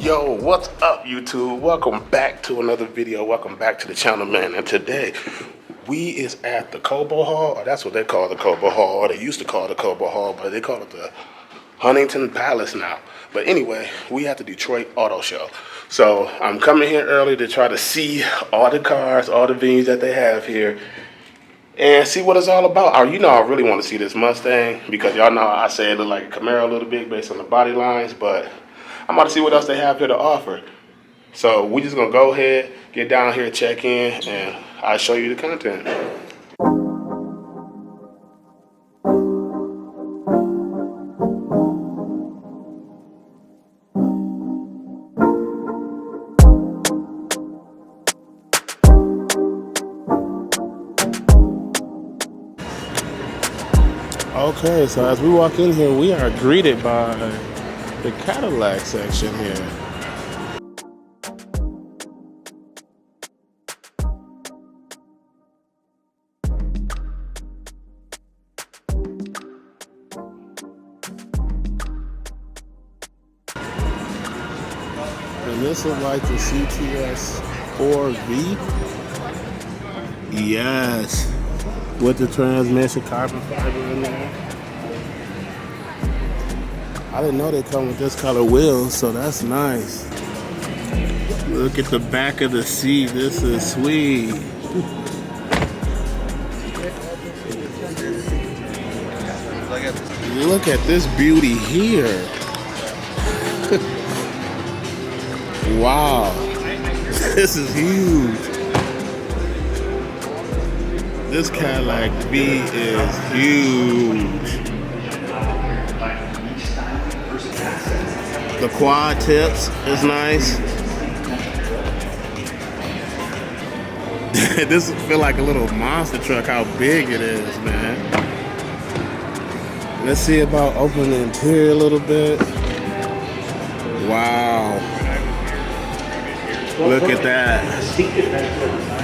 Yo, what's up YouTube? Welcome back to another video. Welcome back to the channel, man. And today we is at the Cobo Hall, or that's what they call the Cobo Hall, or they used to call it the Cobo Hall, but they call it the Huntington Palace now. But anyway, we at the Detroit Auto Show. So I'm coming here early to try to see all the cars, all the venues that they have here, and see what it's all about. You know, I really want to see this Mustang because y'all know I say it look like a Camaro a little bit based on the body lines, but I'm about to see what else they have here to offer. So we just gonna go ahead, get down here, check in, and I'll show you the content. Okay, so as we walk in here, we are greeted by the Cadillac section here. And this is like the CTS 4V. Yes. With the transmission carbon fiber in there. I didn't know they come with this color wheels, so that's nice. Look at the back of the seat. This is sweet. Look at this beauty here. Wow. This is huge. This Cadillac V is huge. The quad tips is nice. This feel like a little monster truck, how big it is, man. Let's see about opening the interior a little bit. Wow. Look at that.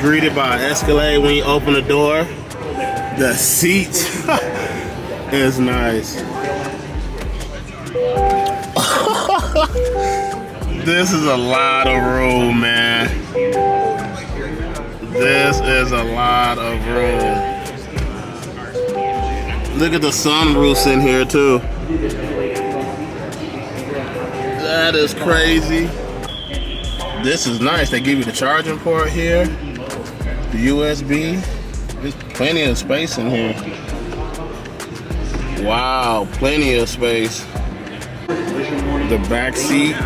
Greeted by Escalade when you open the door. The seat is nice. This is a lot of room, man. This is a lot of room. Look at the sunroofs in here too. That is crazy. This is nice. They give you the charging port here, the USB. There's plenty of space in here. Wow, plenty of space. The back seat.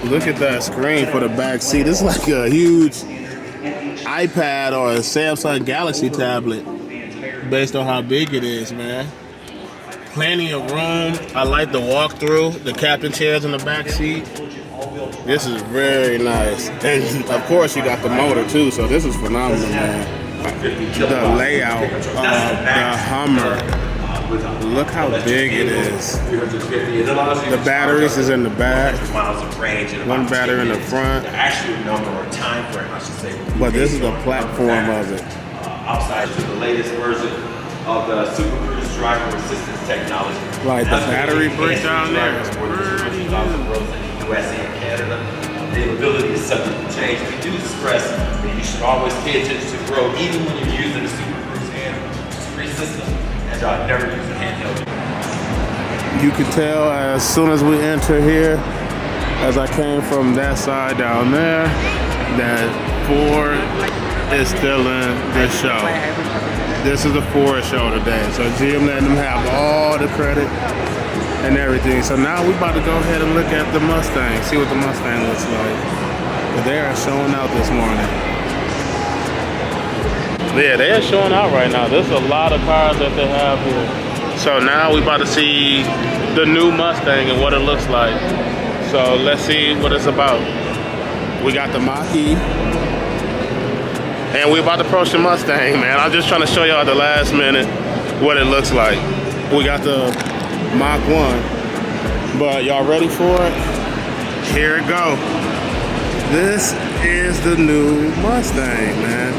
Look at that screen for the back seat. It's like a huge iPad or a Samsung Galaxy tablet based on how big it is, man. Plenty of room. I like the walkthrough, the captain chairs in the back seat. This is very nice. And of course you got the motor too, so this is phenomenal, man. The layout of the Hummer. Look how big it is. The batteries is in the back. One battery in the front. But this is the platform of it. Outside to the latest version of the Super Cruise driver assistance technology. Like the battery breakdown there is pretty good. USA and Canada. The ability is subject to change. We do stress that you should always pay attention to growth, even when you're using the Super Cruise hand-free system. And never use a handheld. You can tell as soon as we enter here, as I came from that side down there, that Ford is still in this show. This is the Ford show today. So Jim letting them have all the credit and everything. So now we about to go ahead and look at the Mustang, see what the Mustang looks like. But they are showing out this morning. Yeah, they are showing out right now. There's a lot of cars that they have here. So now we about to see the new Mustang and what it looks like. So let's see what it's about. We got the Mach-E. And we about to approach the Mustang, man. I'm just trying to show y'all at the last minute what it looks like. We got the Mach 1. But y'all ready for it? Here it go. This is the new Mustang, man.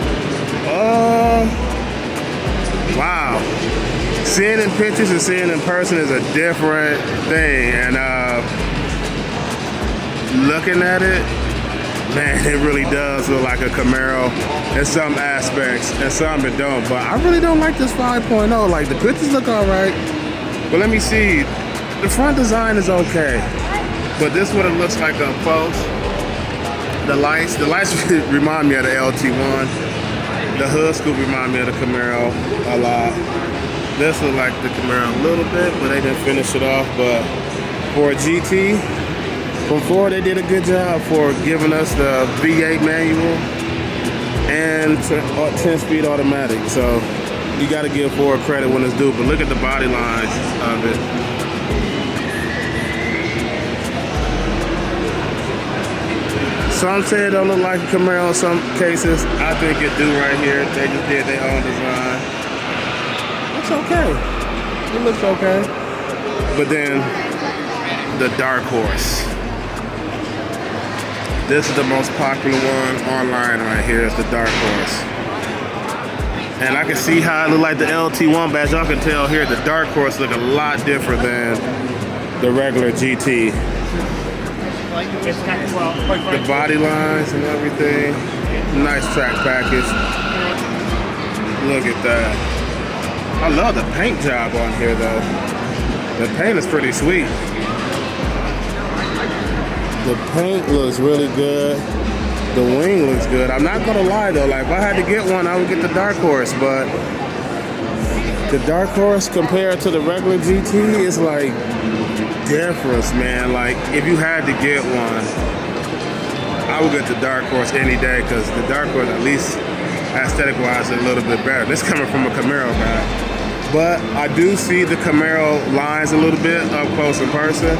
Wow. Seeing in pictures and seeing in person is a different thing. And looking at it, man, it really does look like a Camaro in some aspects, and some it don't. But I really don't like this 5.0. Like, the pictures look all right, but let me see. The front design is okay, but this is what it looks like up close. The lights remind me of the LT1. The hood scoop remind me of the Camaro a lot. This looks like the Camaro a little bit, but they didn't finish it off. But for a GT, from Ford, they did a good job for giving us the V8 manual and 10-speed automatic. So you got to give Ford credit when it's due. But look at the body lines of it. Some say it don't look like a Camaro in some cases. I think it do right here. They just did their own design. It's okay. It looks okay. But then the Dark Horse. This is the most popular one online right here. It's the Dark Horse. And I can see how it look like the LT1, but as y'all can tell here, the Dark Horse look a lot different than the regular GT. The body lines and everything. Nice track package. Look at that. I love the paint job on here though. The paint is pretty sweet. The paint looks really good. The wing looks good. I'm not gonna lie though, like if I had to get one, I would get the Dark Horse, but the Dark Horse compared to the regular GT is like difference, man. Like if you had to get one, I would get the Dark Horse any day, because the Dark Horse, at least aesthetic wise, is a little bit better. This coming from a Camaro guy, but I do see the Camaro lines a little bit up close in person.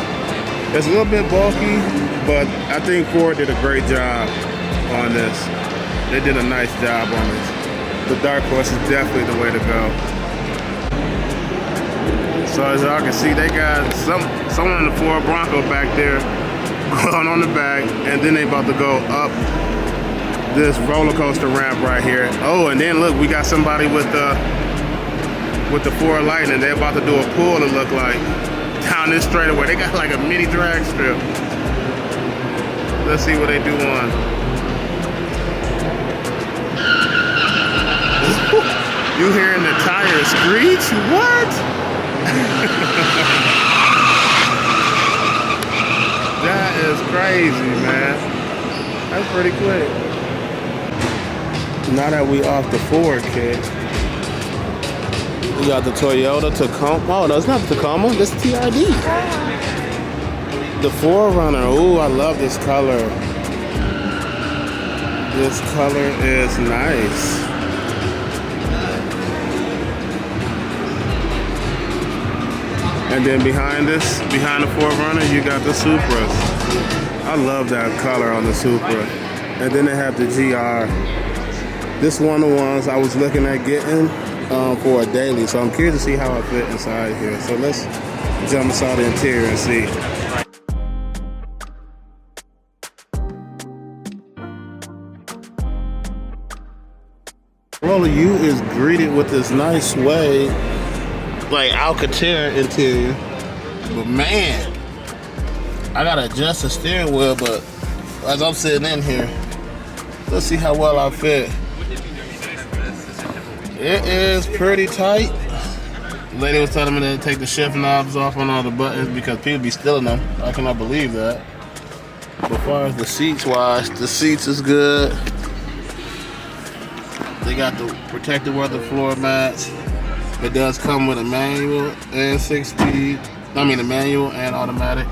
It's a little bit bulky, but I think Ford did a great job on this. They did a nice job on this. The Dark Horse is definitely the way to go. So as y'all can see, they got someone in the Ford Bronco back there going on the back, and then they about to go up this roller coaster ramp right here. Oh, and then look, we got somebody with the Ford Lightning. They're about to do a pull, it look like, down this straightaway. They got like a mini drag strip. Let's see what they do on. You hearing the tire screech? What? That is crazy, man. That's pretty quick. Now that we off the Ford kit, we got the Toyota Tacoma. Oh, no, it's not the Tacoma. This is TRD. The 4Runner. Ooh, I love this color. This color is nice. And then behind the 4Runner, you got the Supras. I love that color on the Supra. And then they have the GR. This one of the ones I was looking at getting for a daily. So I'm curious to see how it fit inside here. So let's jump inside the interior and see. Corolla U is greeted with this nice suede, like Alcantara interior, but man, I gotta adjust the steering wheel. But as I'm sitting in here, let's see how well I fit. It is pretty tight. The lady was telling me to take the shift knobs off on all the buttons because people be stealing them. I cannot believe that. But as far as the seats wise, the seats is good. They got the protective weather floor mats. It does come with a manual and 6-speed. I mean, a manual and automatic.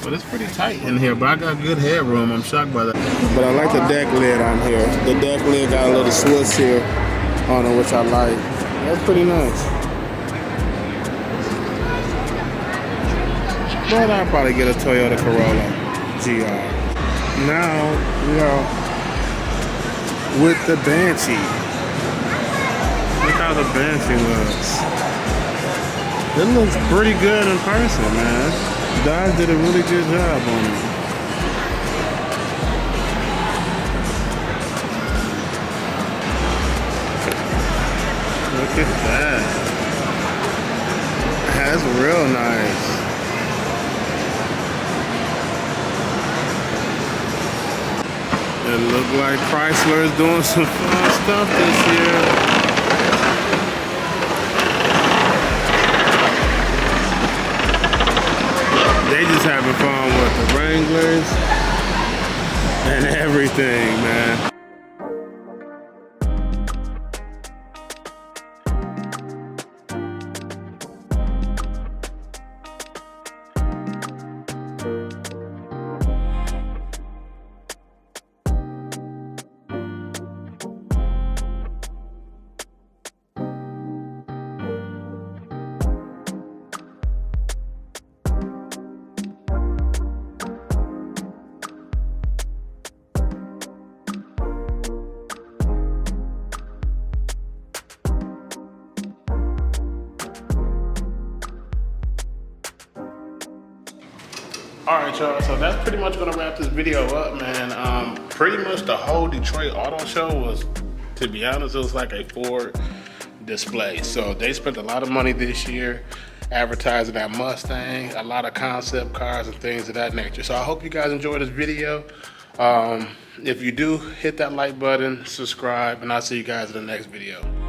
But it's pretty tight in here, but I got good headroom. I'm shocked by that. But I like the deck lid on here. The deck lid got a little Swiss here on it, which I like. That's pretty nice. But I'll probably get a Toyota Corolla GR. Now we are with the Banshee. Look how the Banshee looks. It looks pretty good in person, man. Dodge did a really good job on it. Look at that. That's real nice. It looked like Chrysler is doing some fun stuff this year. They just having fun with the Wranglers and everything, man. All right, y'all, so that's pretty much gonna wrap this video up, man. Pretty much the whole Detroit Auto Show was, to be honest, it was like a Ford display. So they spent a lot of money this year advertising that Mustang, a lot of concept cars and things of that nature. So I hope you guys enjoyed this video. If you do, hit that like button, subscribe, and I'll see you guys in the next video.